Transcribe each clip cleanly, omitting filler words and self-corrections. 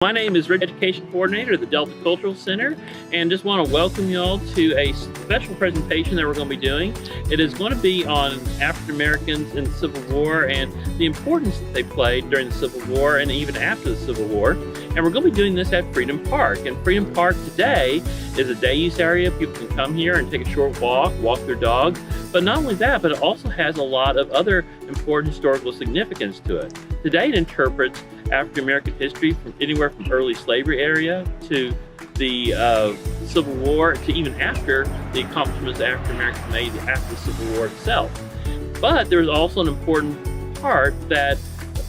My name is Rick, Education Coordinator at the Delta Cultural Center, and just want to welcome you all to a special presentation that we're going to be doing. It is going to be on African Americans in the Civil War and the importance that they played during the Civil War and even after the Civil War. And we're going to be doing this at Freedom Park. And Freedom Park today is a day use area. People can come here and take a short walk their dog. But not only that, but it also has a lot of other important historical significance to it. Today it interprets African American history from anywhere from early slavery area to the Civil War to even after the accomplishments that African Americans made after the Civil War itself. But there's also an important part that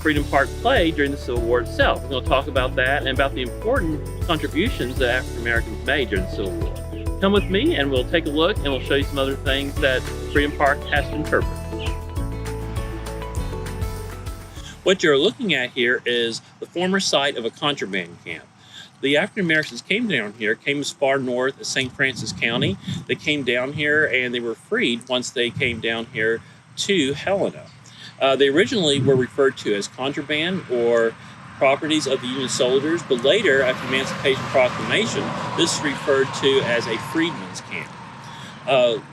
Freedom Park played during the Civil War itself. We're going to talk about that and about the important contributions that African Americans made during the Civil War. Come with me and we'll take a look and we'll show you some other things that Freedom Park has to interpret. What you're looking at here is the former site of a contraband camp. The African Americans came down here, came as far north as St. Francis County. They came down here and they were freed once they came down here to Helena. They originally were referred to as contraband or properties of the Union soldiers, but later, after the Emancipation Proclamation, this is referred to as a Freedmen's Camp.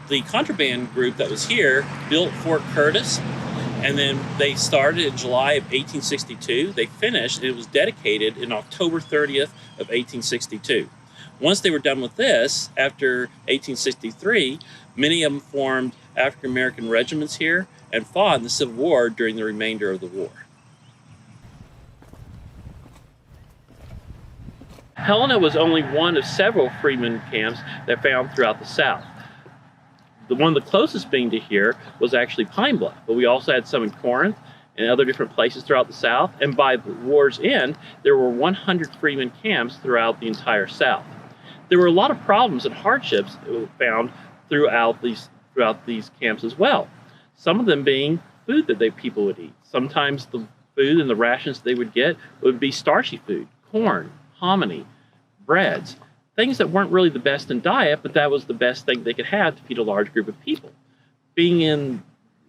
The contraband group that was here built Fort Curtis, and then they started in July of 1862. They finished, and it was dedicated in October 30th of 1862. Once they were done with this, after 1863, many of them formed African American regiments here and fought in the Civil War during the remainder of the war. Helena was only one of several freedmen camps that found throughout the South. One of the closest being to here was actually Pine Bluff, but we also had some in Corinth and other different places throughout the South. And by the war's end, there were 100 freedmen camps throughout the entire South. There were a lot of problems and hardships that were found throughout these camps as well. Some of them being food that people would eat. Sometimes the food and the rations they would get would be starchy food, corn, hominy, breads, things that weren't really the best in diet, but that was the best thing they could have to feed a large group of people. Being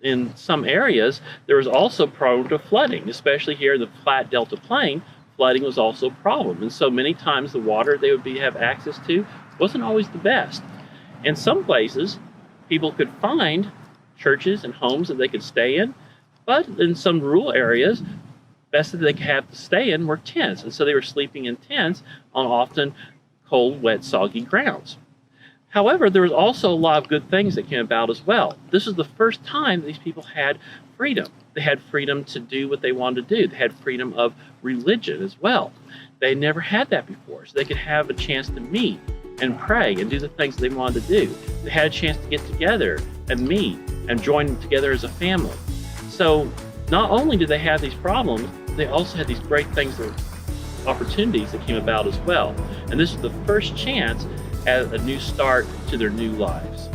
in some areas, there was also prone to flooding, especially here in the flat Delta Plain. Flooding was also a problem, and so many times the water they would have access to wasn't always the best. In some places, people could find churches and homes that they could stay in, but in some rural areas, best that they could have to stay in were tents, and so they were sleeping in tents on often cold, wet, soggy grounds. However, there was also a lot of good things that came about as well. This was the first time these people had freedom. They had freedom to do what they wanted to do. They had freedom of religion as well. They never had that before, so they could have a chance to meet and pray and do the things they wanted to do. They had a chance to get together and meet and join together as a family. So not only did they have these problems, they also had these great things, opportunities that came about as well. And this was the first chance at a new start to their new lives.